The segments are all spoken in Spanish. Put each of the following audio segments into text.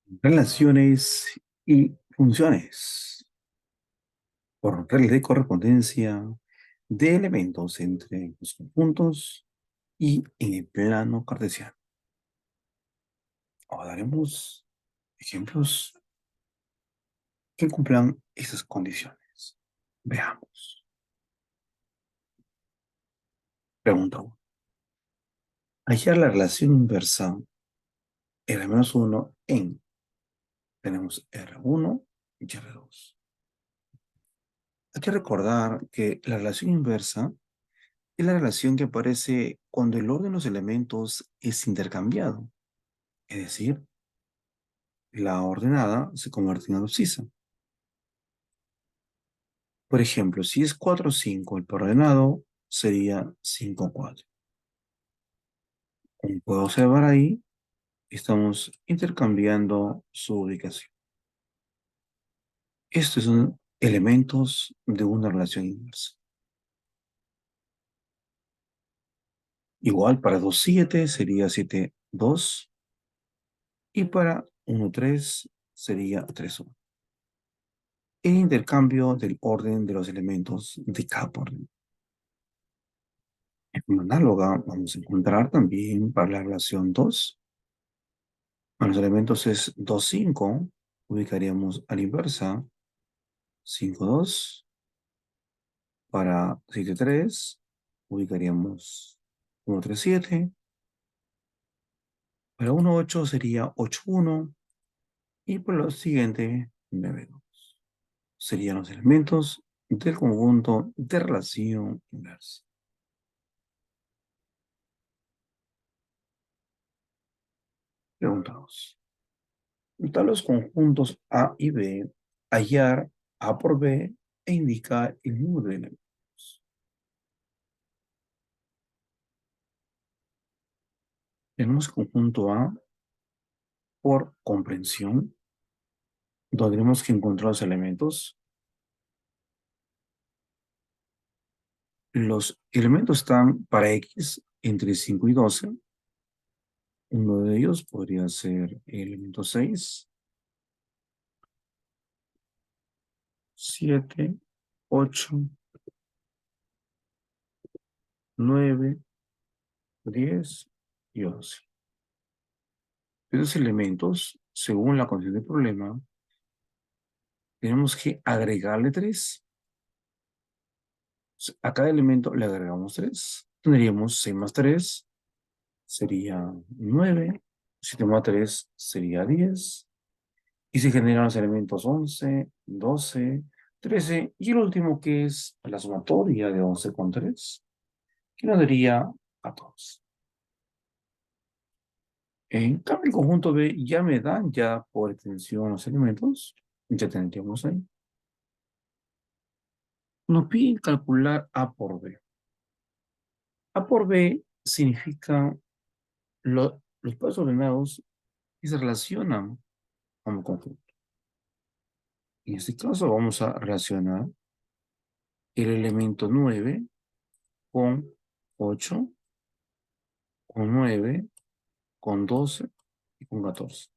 Relaciones y funciones por reglas de correspondencia de elementos entre los conjuntos y en el plano cartesiano. Ahora daremos ejemplos que cumplan estas condiciones. Veamos. Pregunta 1. Hallar la relación inversa R-1 en. Tenemos R1 y R2. Hay que recordar que la relación inversa es la relación que aparece cuando el orden de los elementos es intercambiado. Es decir, la ordenada se convierte en abscisa. Por ejemplo, si es 4, 5, el ordenado sería 5, 4. Como puedo observar ahí, estamos intercambiando su ubicación. Estos son elementos de una relación inversa. Igual para 2, 7 sería 7, 2. Y para 1, 3 sería 3, 1. El intercambio del orden de los elementos de cada orden. En forma análoga vamos a encontrar también para la relación 2. Para los elementos es 2, 5. Ubicaríamos a la inversa 5, 2. Para 7, 3. Ubicaríamos 1, 3, 7. Para 1, 8 sería 8, 1. Y por lo siguiente 9, 2. Serían los elementos del conjunto de relación inversa. Pregunta 2. Notar los conjuntos A y B, hallar A por B e indicar el número de elementos. Tenemos el conjunto A por comprensión, donde tenemos que encontrar los elementos. Los elementos están para X entre 5 y 12. Uno de ellos podría ser el elemento 6, 7, 8, 9, 10 y 11. Esos elementos, según la condición del problema, tenemos que agregarle 3. A cada elemento le agregamos 3. Tendríamos 6 más 3 sería 9. 7 más 3 sería 10. Y se generan los elementos 11, 12, 13. Y el último que es la sumatoria de 11 con 3, que nos daría 14. En cambio, el conjunto B ya me dan ya por extensión los elementos. Ya tendríamos ahí. Nos piden calcular A por B. A por B significa los pasos ordenados que se relacionan como conjunto. En este caso vamos a relacionar el elemento 9 con 8, con 9, con 12 y con 14.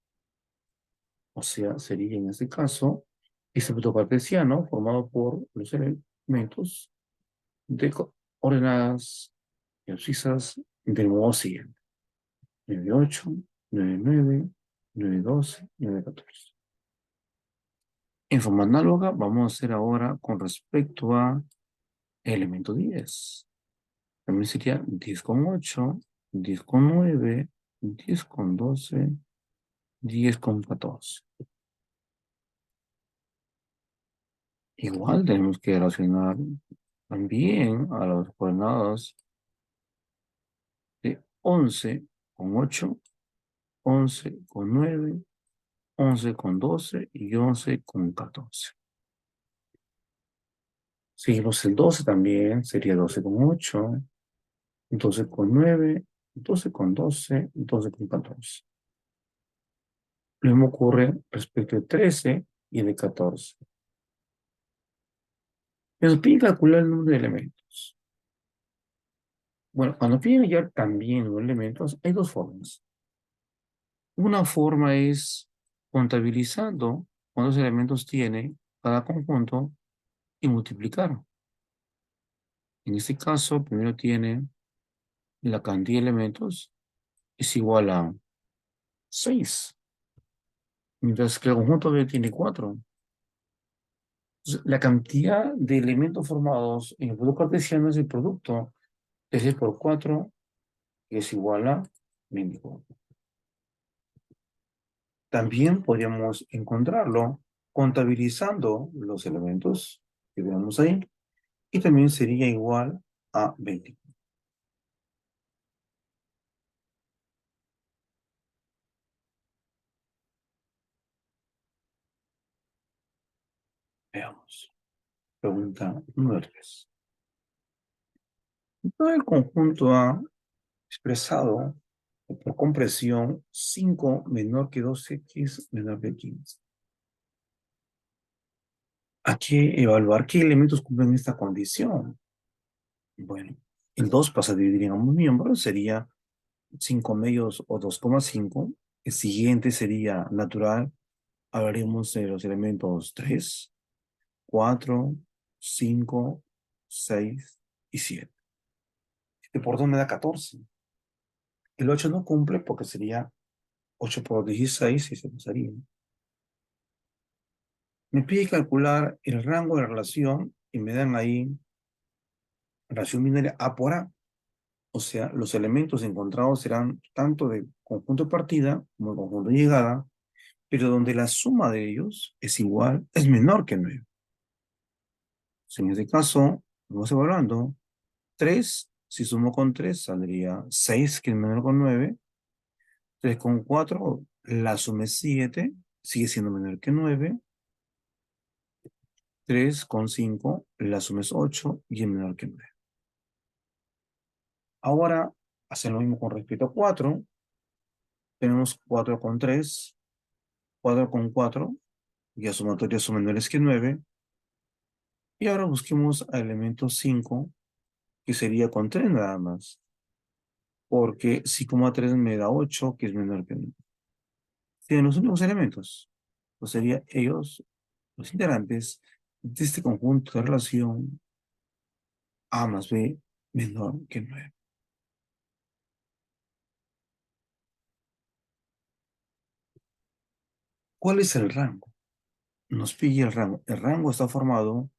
O sea, sería en este caso este punto cartesiano formado por los elementos de ordenadas y abscisas del modo siguiente. 9, 8, 9, 9, 9, 12, 9, 14. En forma análoga, vamos a hacer ahora con respecto a elemento 10. También sería 10 con 8, 10 con 9, 10 con 12, 10 con 14. Igual tenemos que relacionar también a las coordenadas de 11 con 8, 11 con 9, 11 con 12 y 11 con 14. Seguimos el 12 también, sería 12 con 8, 12 con 9, 12 con 12, 12 con 14. Lo mismo ocurre respecto de 13 y de 14. Nos pide calcular el número de elementos. Bueno, cuando piden hallar también los elementos, hay dos formas. Una forma es contabilizando cuántos elementos tiene cada conjunto y multiplicar. En este caso, primero tiene la cantidad de elementos es igual a 6, mientras que el conjunto B tiene 4. Entonces, la cantidad de elementos formados en el producto cartesiano es el producto de 6 por 4, que es igual a 24. También podríamos encontrarlo contabilizando los elementos que veamos ahí, y también sería igual a 24. Veamos. Pregunta número 3. Todo el conjunto A expresado por compresión 5 menor que 2x menor que 15. Hay que evaluar qué elementos cumplen esta condición. Bueno, el 2 pasa a dividir en ambos miembros, sería 5 medios o 2,5. El siguiente sería natural. Hablaremos de los elementos 3, 4, 5, 6 y 7. 7 por 2 me da 14. El 8 no cumple porque sería 8 por 16 y se pasaría. Me pide calcular el rango de relación y me dan ahí relación binaria A por A. O sea, los elementos encontrados serán tanto de conjunto de partida como de conjunto de llegada, pero donde la suma de ellos es menor que 9. En este caso, vamos evaluando 3, si sumo con 3 saldría 6, que es menor con 9. 3 con 4, la suma es 7, sigue siendo menor que 9. 3 con 5, la suma es 8 y es menor que 9. Ahora, hacen lo mismo con respecto a 4. Tenemos 4 con 3, 4 con 4, ya sumatorios son menores que 9. Y ahora busquemos al elemento 5, que sería con 3 nada más, porque 5,3 me da 8, que es menor que 9. Tienen los únicos elementos, pues serían ellos, los integrantes de este conjunto de relación A más B menor que 9. ¿Cuál es el rango? Nos pide el rango. El rango está formado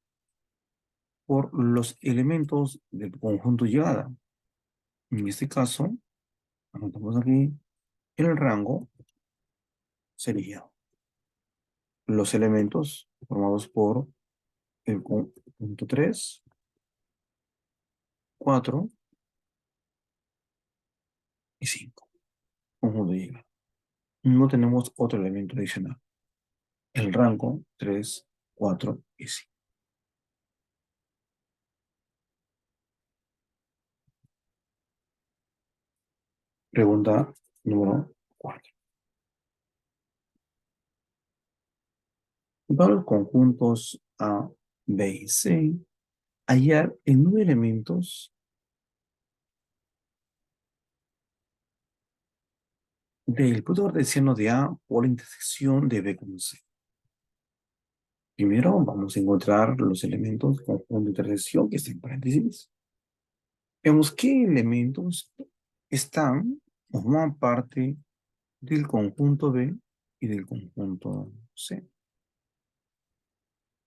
por los elementos del conjunto llegada. En este caso, anotamos aquí, el rango sería los elementos formados por el conjunto 3, 4 y 5. Conjunto llegada. No tenemos otro elemento adicional. El rango 3, 4 y 5. Pregunta número 4. Para los conjuntos A, B y C, hallar en 9 elementos del producto cartesiano de A por la intersección de B con C. Primero vamos a encontrar los elementos del conjunto de intersección que está en paréntesis. Veamos qué elementos están o forman parte del conjunto B y del conjunto C.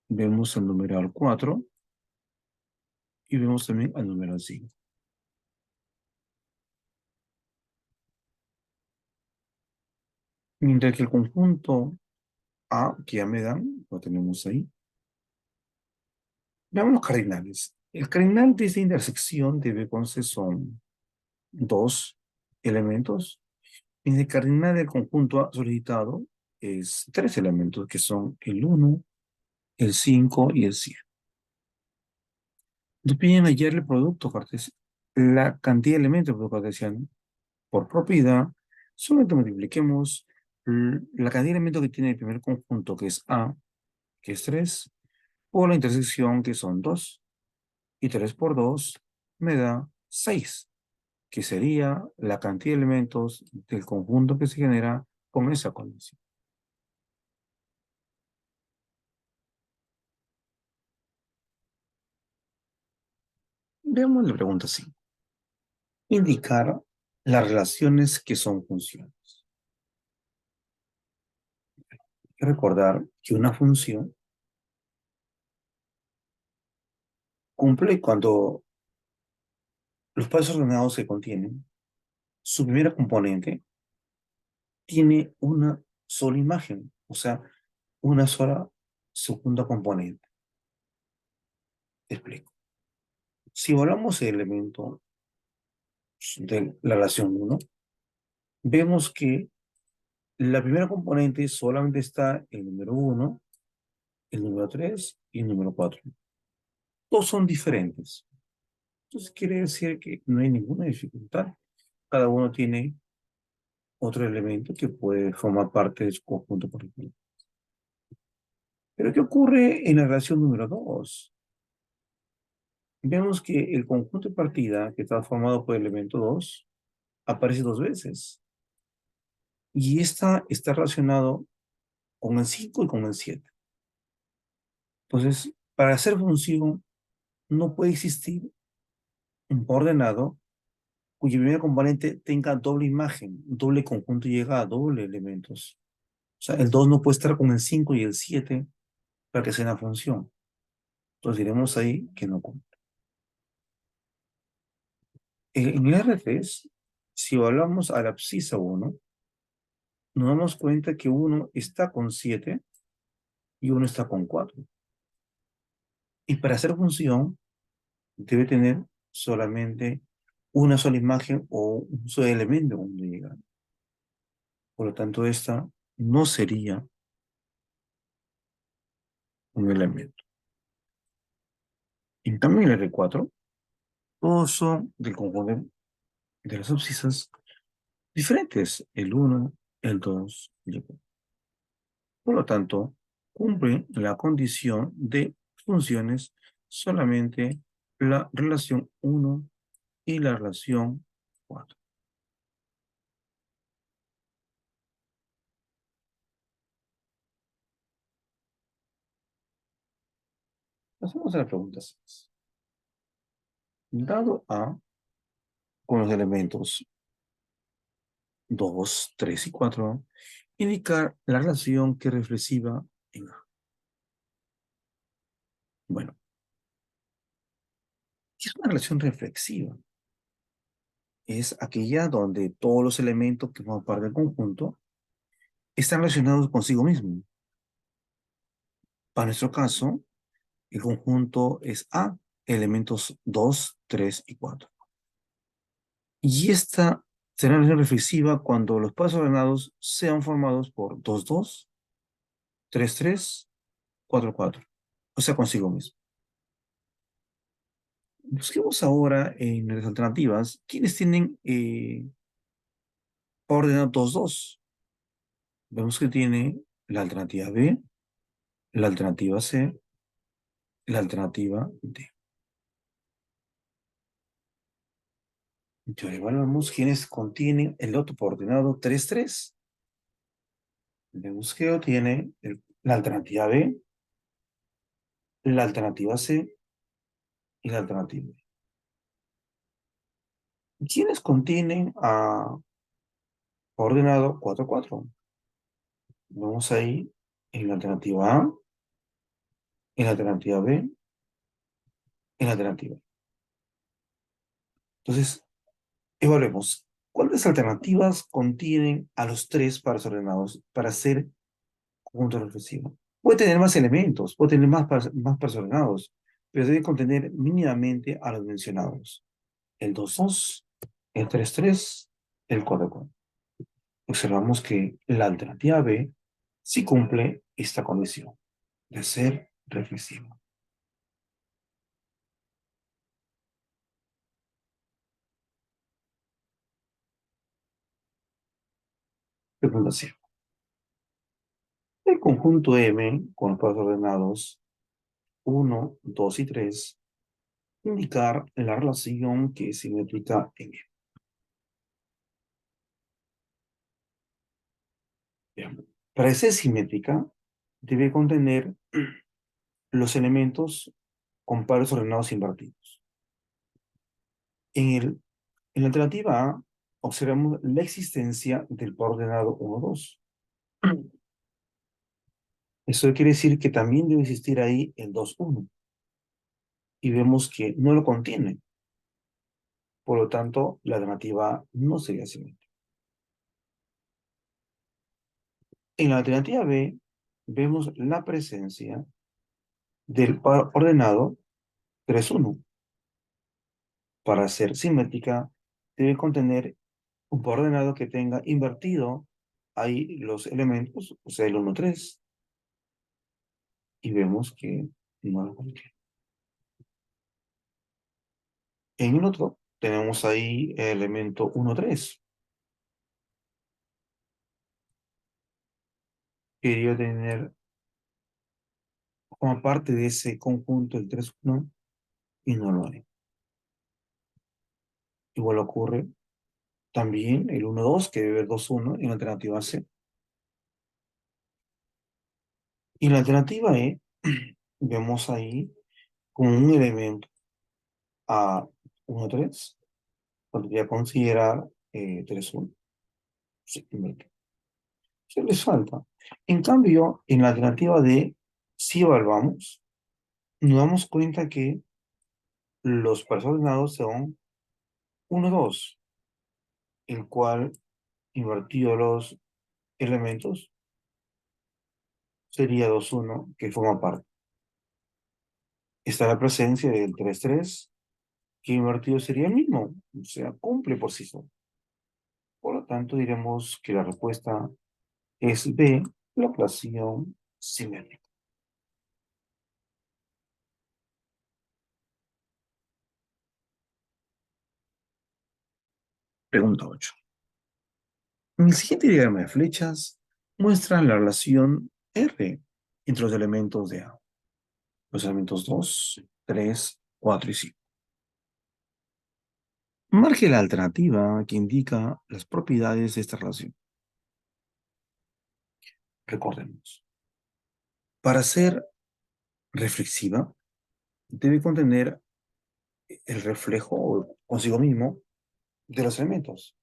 Vemos el numeral 4 y vemos también el numeral 5. Mientras que el conjunto A, que ya me dan, lo tenemos ahí. Veamos los cardinales. El cardinal de esta intersección de B con C son 2 elementos. Y el cardinal del conjunto A solicitado es 3 elementos, que son el 1, el 5 y el 7. Nos piden hallar el producto cartesiano, la cantidad de elementos del producto cartesiano. Por propiedad, solamente multipliquemos la cantidad de elementos que tiene el primer conjunto, que es A, que es 3, por la intersección, que son 2. Y 3 por 2 me da 6, que sería la cantidad de elementos del conjunto que se genera con esa condición. Veamos la pregunta 5. Indicar las relaciones que son funciones. Hay que recordar que una función cumple cuando los pasos ordenados que contienen su primera componente tiene una sola imagen, o sea, una sola segunda componente. Te explico. Si evaluamos el elemento de la relación 1, vemos que la primera componente solamente está el número 1, el número 3 y el número 4. Todos son diferentes. Entonces quiere decir que no hay ninguna dificultad. Cada uno tiene otro elemento que puede formar parte de su conjunto particular. Pero ¿qué ocurre en la relación número 2? Vemos que el conjunto de partida que está formado por el elemento 2 aparece dos veces. Y esta está relacionado con el 5 y con el 7. Entonces, para hacer función, no puede existir un ordenado cuya primera componente tenga doble imagen, doble conjunto y llega a doble elementos. O sea, el 2 no puede estar con el 5 y el 7 para que sea una función. Entonces diremos ahí que no cumple. En el R3, si evaluamos a la abscisa 1, nos damos cuenta que uno está con 7 y uno está con 4. Y para hacer función, debe tener solamente una sola imagen o un solo elemento donde llegar. Por lo tanto, esta no sería un elemento. En cambio, en el R4, todos son del conjunto de las abscisas diferentes, el 1, el 2 y el 4. Por lo tanto, cumple la condición de funciones solamente la relación 1 y la relación 4. Pasamos a la pregunta 6. Dado A con los elementos 2, 3 y 4, indicar la relación que es reflexiva en A. Bueno, ¿qué es una relación reflexiva? Es aquella donde todos los elementos que forman parte del conjunto están relacionados consigo mismo. Para nuestro caso, el conjunto es A, elementos 2, 3 y 4. Y esta será una relación reflexiva cuando los pasos ordenados sean formados por 2, 2, 3, 3, 4, 4. O sea, consigo mismo. Busquemos ahora en las alternativas quiénes tienen ordenado 2, 2. Vemos que tiene la alternativa B, la alternativa C, la alternativa D. Entonces, evaluamos quiénes contienen el loto por ordenado 3, 3. De busqueo tiene la alternativa B, la alternativa C y la alternativa D. ¿Quiénes contienen ordenado 4, 4? Vamos ahí en la alternativa A, en la alternativa B, en la alternativa. Entonces, evaluemos. ¿Cuáles alternativas contienen a los tres pares ordenados para ser conjunto reflexivo? Puede tener más elementos, puede tener más pares ordenados, pero debe contener mínimamente a los mencionados. El 2, 2, el 3, 3, el 4, 4. Observamos que la alternativa B sí cumple esta condición de ser reflexivo. Pregunta C. El conjunto M con los pasos ordenados 1, 2 y 3 indicar la relación que es simétrica en M. Bien. Para ser simétrica, debe contener los elementos con pares ordenados invertidos. En la alternativa A, observamos la existencia del par ordenado 1, 2. Eso quiere decir que también debe existir ahí el 2, 1. Y vemos que no lo contiene. Por lo tanto, la alternativa A no sería simétrica. En la alternativa B, vemos la presencia del par ordenado 3, 1. Para ser simétrica, debe contener un par ordenado que tenga invertido ahí los elementos, o sea, el 1, 3. Y vemos que no lo contiene. En el otro, tenemos ahí el elemento 1, 3. Quería tener como parte de ese conjunto el 3, 1 y no lo hay. Igual ocurre también el 1, 2, que debe haber 2, 1 en la alternativa C. Y en la alternativa E, vemos ahí como un elemento a 1, 3, podría considerar 3, 1. Sí, se les falta. En cambio, en la alternativa D, si evaluamos, nos damos cuenta que los pares ordenados son 1, 2, el cual, invertido los elementos, sería 2, 1, que forma parte. Está la presencia del 3, 3, que invertido sería el mismo, o sea, cumple por sí solo. Por lo tanto, diremos que la respuesta es B, la ecuación simétrica. Pregunta 8. En el siguiente diagrama de flechas muestra la relación R entre los elementos de A. Los elementos 2, 3, 4 y 5. Marque la alternativa que indica las propiedades de esta relación. Recordemos. Para ser reflexiva, debe contener el reflejo consigo mismo de los elementos.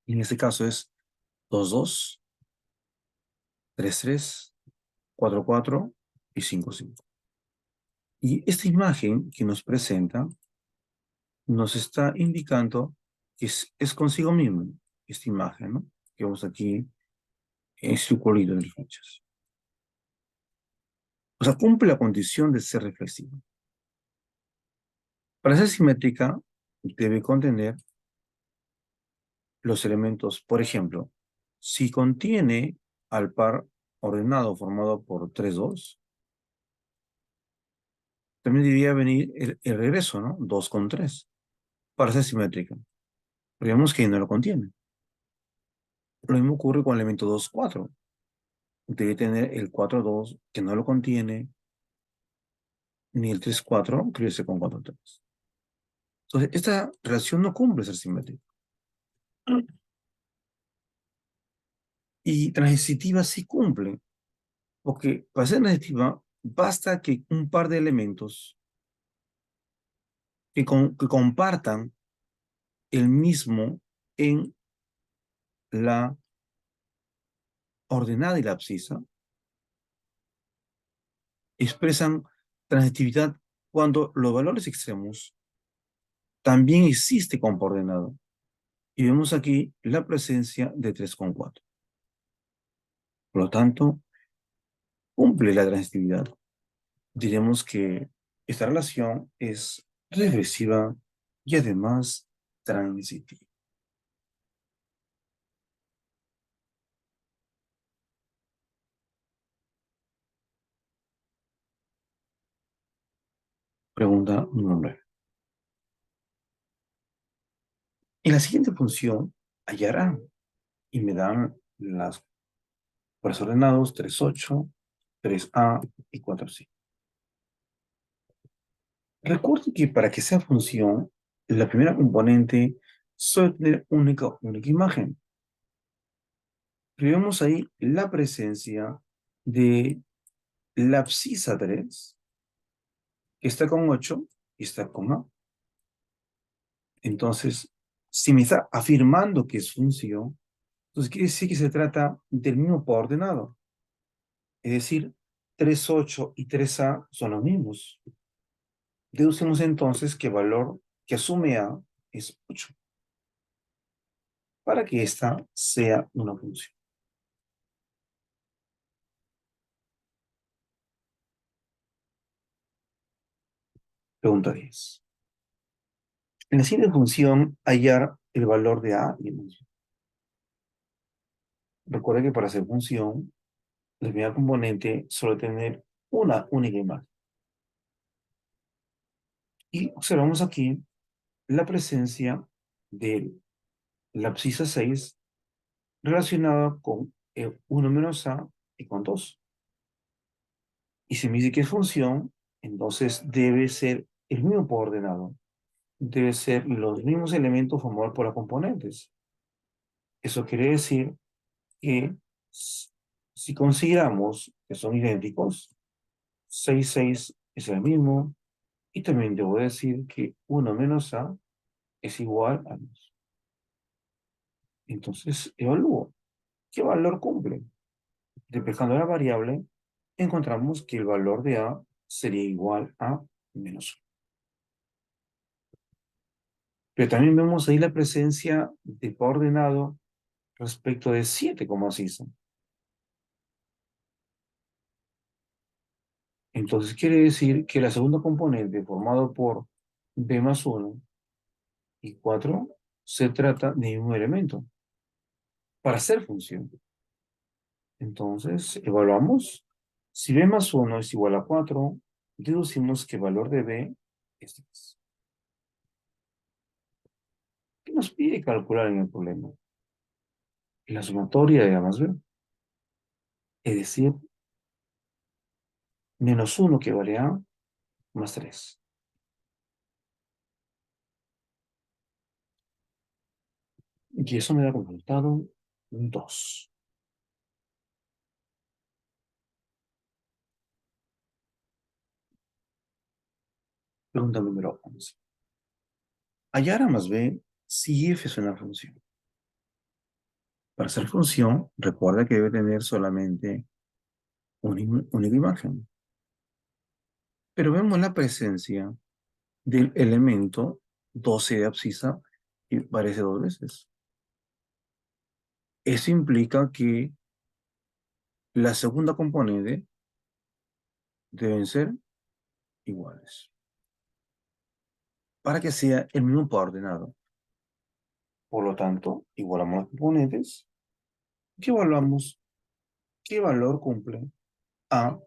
Y en este caso es 2, 2, 3, 3, 4, 4 y 5, 5. Y esta imagen que nos presenta nos está indicando que es consigo mismo esta imagen, ¿no? Que vemos aquí en circulito de flechas. O sea, cumple la condición de ser reflexiva. Para ser simétrica, debe contener los elementos, por ejemplo, si contiene al par ordenado formado por 3, 2, también debería venir el regreso, ¿no? 2 con 3, para ser simétrica. Pero vemos que no lo contiene. Lo mismo ocurre con el elemento 2, 4. Debe tener el 4, 2, que no lo contiene, ni el 3, 4, que viene con 4, 3. Entonces, esta relación no cumple ser simétrica. Y transitiva sí cumple, porque para ser transitiva basta que un par de elementos que compartan el mismo en la ordenada y la abscisa expresan transitividad cuando los valores extremos también existe como ordenado. Y vemos aquí la presencia de 3,4. Por lo tanto, cumple la transitividad. Diremos que esta relación es regresiva y además transitiva. Pregunta número 9. En la siguiente función hallarán y me dan las pares ordenados 3, 8, 3A y 4, 5. Recuerden que para que sea función, la primera componente suele tener única imagen. Pero vemos ahí la presencia de la abscisa 3, que está con 8 y está con A. Entonces, si me está afirmando que es función, entonces quiere decir que se trata del mismo coordenado. Es decir, 3,8 y 3a son los mismos. Deducimos entonces que el valor que asume a es 8 para que esta sea una función. Pregunta 10. En la siguiente función, hallar el valor de a y menos b. Recuerda que para hacer función, la primera componente suele tener una única imagen. Y observamos aquí la presencia de la abscisa 6 relacionada con el 1 menos a y con 2. Y si me dice que es función, entonces debe ser el mismo por ordenado. Debe ser los mismos elementos formados por las componentes. Eso quiere decir que si consideramos que son idénticos, 6 6 es el mismo, y también debo decir que 1 menos a es igual a 2. Entonces, evalúo. ¿Qué valor cumple? Despejando la variable, encontramos que el valor de a sería igual a menos 1. Pero también vemos ahí la presencia de coordenado respecto de 7,6. Entonces quiere decir que la segunda componente formado por b más 1 y 4 se trata de mismo elemento para hacer función. Entonces evaluamos. Si b más 1 es igual a 4, deducimos que el valor de b es 10. ¿Qué nos pide calcular en el problema? La sumatoria de a más b. Es decir, menos 1 que vale a más 3. Y eso me da como resultado 2. Pregunta número 11. Hallar a más b si f es una función. Para ser función, recuerda que debe tener solamente una única imagen. Pero vemos la presencia del elemento 12 de abscisa y aparece dos veces. Eso implica que la segunda componente deben ser iguales para que sea el mismo coordenado. Por lo tanto, igualamos las componentes y evaluamos qué valor cumple a,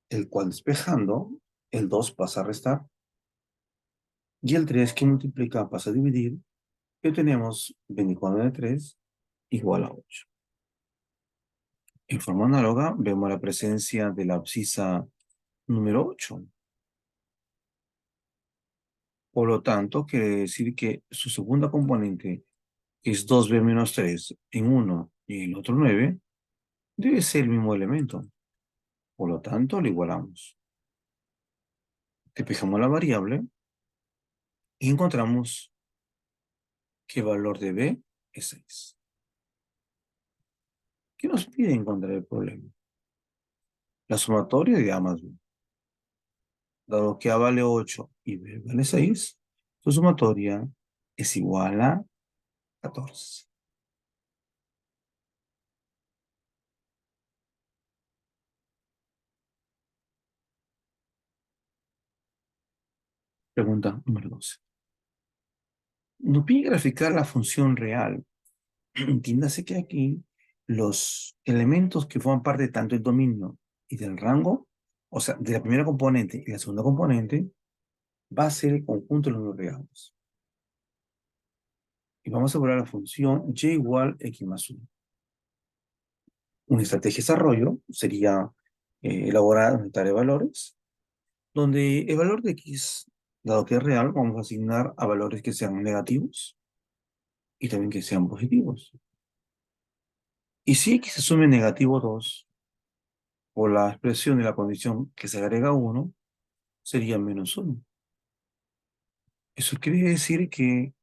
el cual despejando, el 2 pasa a restar y el 3 que multiplica pasa a dividir, y tenemos 24 de 3 igual a 8. En forma análoga, vemos la presencia de la abscisa número 8. Por lo tanto, quiere decir que su segunda componente, que es 2b menos 3 en uno y en el otro 9, debe ser el mismo elemento. Por lo tanto, lo igualamos. Despejamos la variable y encontramos que el valor de b es 6. ¿Qué nos pide encontrar el problema? La sumatoria de a más b. Dado que a vale 8 y b vale 6, su sumatoria es igual a 14. Pregunta número 12. Nos pide graficar la función real. Entiéndase que aquí los elementos que forman parte tanto del dominio y del rango, o sea, de la primera componente y la segunda componente, va a ser el conjunto de los números reales. Y vamos a evaluar la función y igual x más 1. Una estrategia de desarrollo sería elaborar una tarea de valores, donde el valor de x, dado que es real, vamos a asignar a valores que sean negativos y también que sean positivos. Y si x asume negativo 2, por la expresión de la condición que se agrega 1, sería menos 1. Eso quiere decir que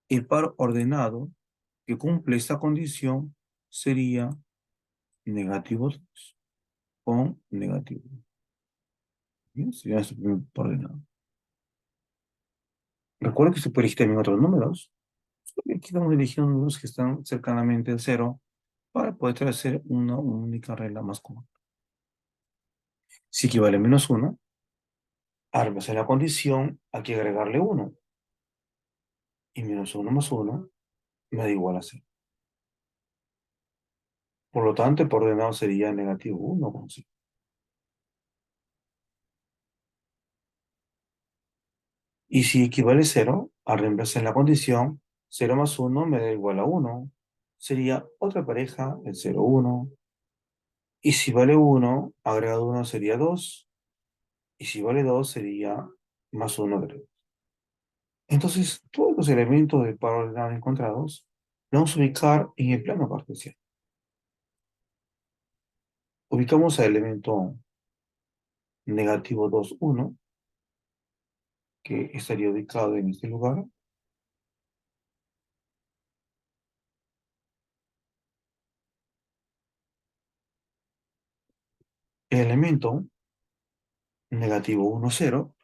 el par ordenado que cumple esta condición sería negativo 2 con negativo 1. Bien, sería nuestro primer par ordenado. Recuerda que se puede elegir también otros números. Aquí estamos eligiendo números que están cercanamente al cero para poder hacer una única regla más común. Si equivale a -1, al reemplazar la condición hay que agregarle 1. Y -1 más 1 me da igual a 0. Por lo tanto, el por ordenado sería negativo 1 con 0. Y si equivale a 0, al reemplazar la condición, 0 más 1 me da igual a 1. Sería otra pareja, el 0, 1. Y si vale 1, agregado 1 sería 2. Y si vale 2, sería más 1 agregado. Entonces, todos los elementos del par ordenado encontrados los vamos a ubicar en el plano cartesiano. Ubicamos al elemento negativo 2, 1, que estaría ubicado en este lugar. El elemento negativo 1, 0,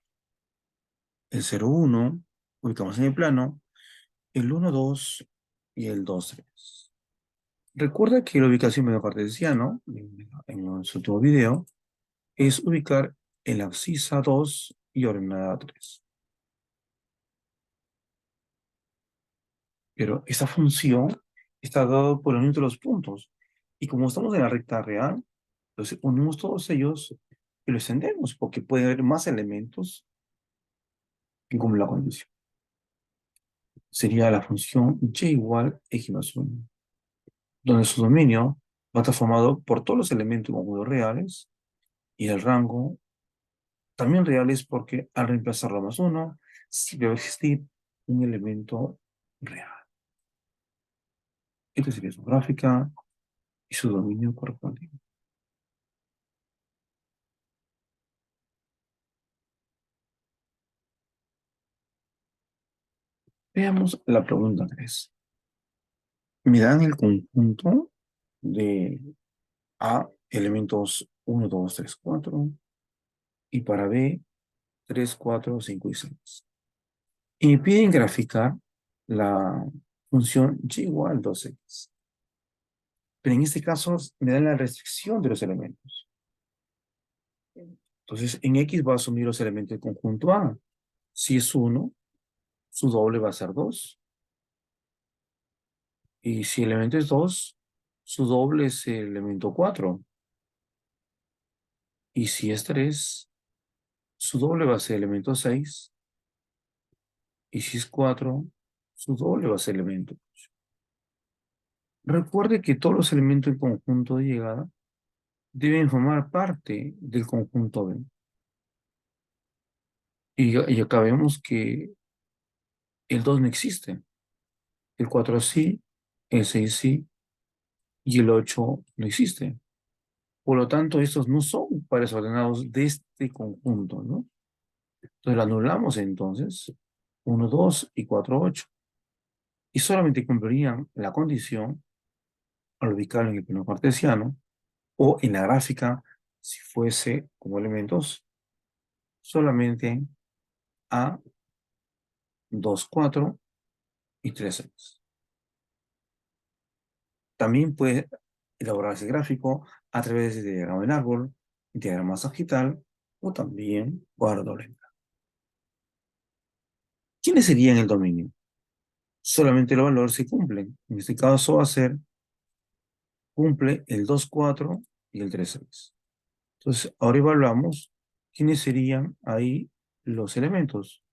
el 0, 1, ubicamos en el plano, el 1, 2 y el 2, 3. Recuerda que la ubicación medio cartesiano, en nuestro último video, es ubicar en la abscisa 2 y ordenada 3. Pero esa función está dada por el unión de los puntos. Y como estamos en la recta real, entonces unimos todos ellos y lo extendemos, porque puede haber más elementos que cumplen la condición. Sería la función y igual x más 1, donde su dominio va a estar formado por todos los elementos conjuntos reales y el rango también reales porque al reemplazarlo más 1, siempre va a existir un elemento real. Esta sería su gráfica y su dominio correspondiente. Veamos la pregunta 3. Me dan el conjunto de A, elementos 1, 2, 3, 4, y para B, 3, 4, 5 y 6. Y me piden graficar la función y igual 2x. Pero en este caso me dan la restricción de los elementos. Entonces, en x va a asumir los elementos del conjunto A. Si es 1, su doble va a ser 2. Y si el elemento es 2, su doble es el elemento 4. Y si es 3, su doble va a ser el elemento 6. Y si es 4, su doble va a ser el elemento 8. Recuerde que todos los elementos del conjunto de llegada deben formar parte del conjunto B. Y acá vemos que el 2 no existe. El 4 sí, el 6 sí, y el 8 no existe. Por lo tanto, estos no son pares ordenados de este conjunto, ¿no? Entonces lo anulamos entonces, 1, 2 y 4, 8. Y solamente cumplirían la condición al ubicarlo en el plano cartesiano o en la gráfica si fuese como elementos solamente A, 2, 4 y 3, 6. También puede elaborarse gráfico a través de diagrama en árbol, diagrama sagital o también cuadro doble. ¿Quiénes serían el dominio? Solamente los valores se cumplen. En este caso va a ser, cumple el 2, 4 y el 3, 6. Entonces, ahora evaluamos quiénes serían ahí los elementos.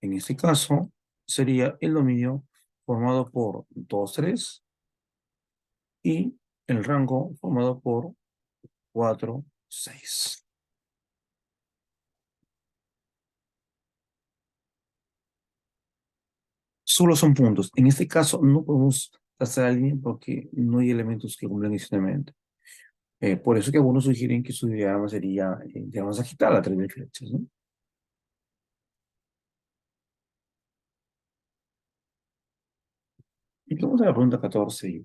En este caso, sería el dominio formado por 2, 3 y el rango formado por 4, 6. Solo son puntos. En este caso no podemos trazar la línea porque no hay elementos que cumplan exactamente. Por eso que algunos sugieren que su diagrama sería diagrama sagital a través de flechas, ¿no? Y vamos a la pregunta 14.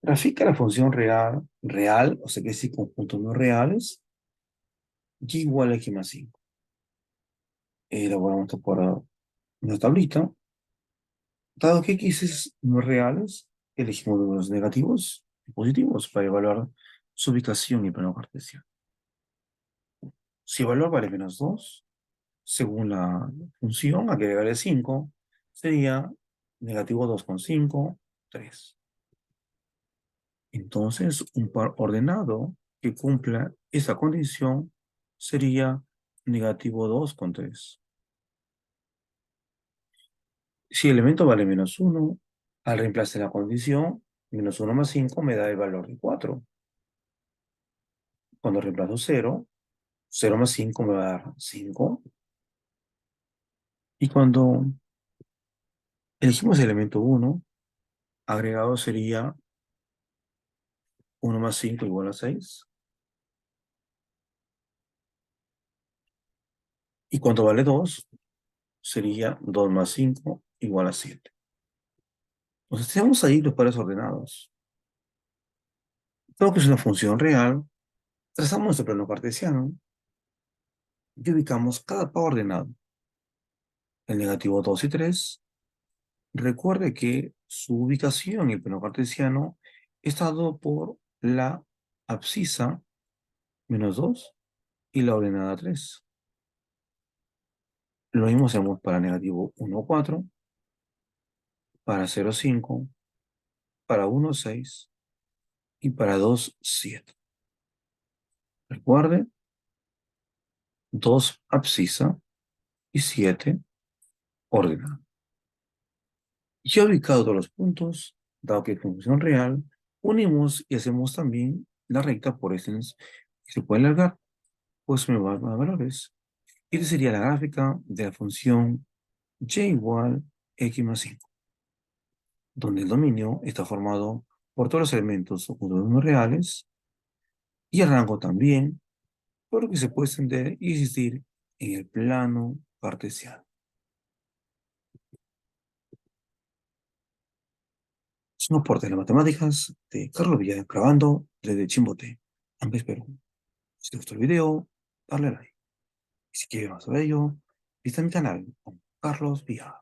Grafica la función real, o sea que si conjuntos no reales, y igual a x más 5. Elaboramos esto por una tablita. Dado que x es no reales, elegimos números negativos y positivos para evaluar su ubicación y plano cartesiano. Si el valor vale menos 2, según la función, hay que agregarle 5, sería negativo 2,5, 3. Entonces, un par ordenado que cumpla esa condición sería negativo 2,3. Si el elemento vale menos 1, al reemplazar la condición, menos 1 más 5 me da el valor de 4. Cuando reemplazo 0, 0 más 5 me va a dar 5. Y cuando elegimos el elemento 1, agregado sería 1 más 5 igual a 6. Y cuando vale 2, sería 2 más 5 igual a 7. Entonces tenemos ahí los pares ordenados. Creo que es una función real. Trazamos nuestro plano cartesiano y ubicamos cada par ordenado. El negativo 2 y 3. Recuerde que su ubicación en el plano cartesiano está dado por la abscisa menos 2 y la ordenada 3. Lo mismo hacemos para negativo 1, 4, para 0, 5, para 1, 6 y para 2, 7. Recuerde, 2 abscisa y 7 ordenada. Ya ubicado todos los puntos, dado que es función real, unimos y hacemos también la recta por extensión que se puede alargar, pues me va a dar valores. Esta sería la gráfica de la función y igual x más 5, donde el dominio está formado por todos los elementos o puntos no reales y el rango también, por lo que se puede extender y existir en el plano cartesiano. Es un aporte de las matemáticas de Carlos Villar grabando desde Chimbote, Ambes, Perú. Si te gustó el video, dale like. Y si quieres más sobre ello, visita mi canal con Carlos Villar.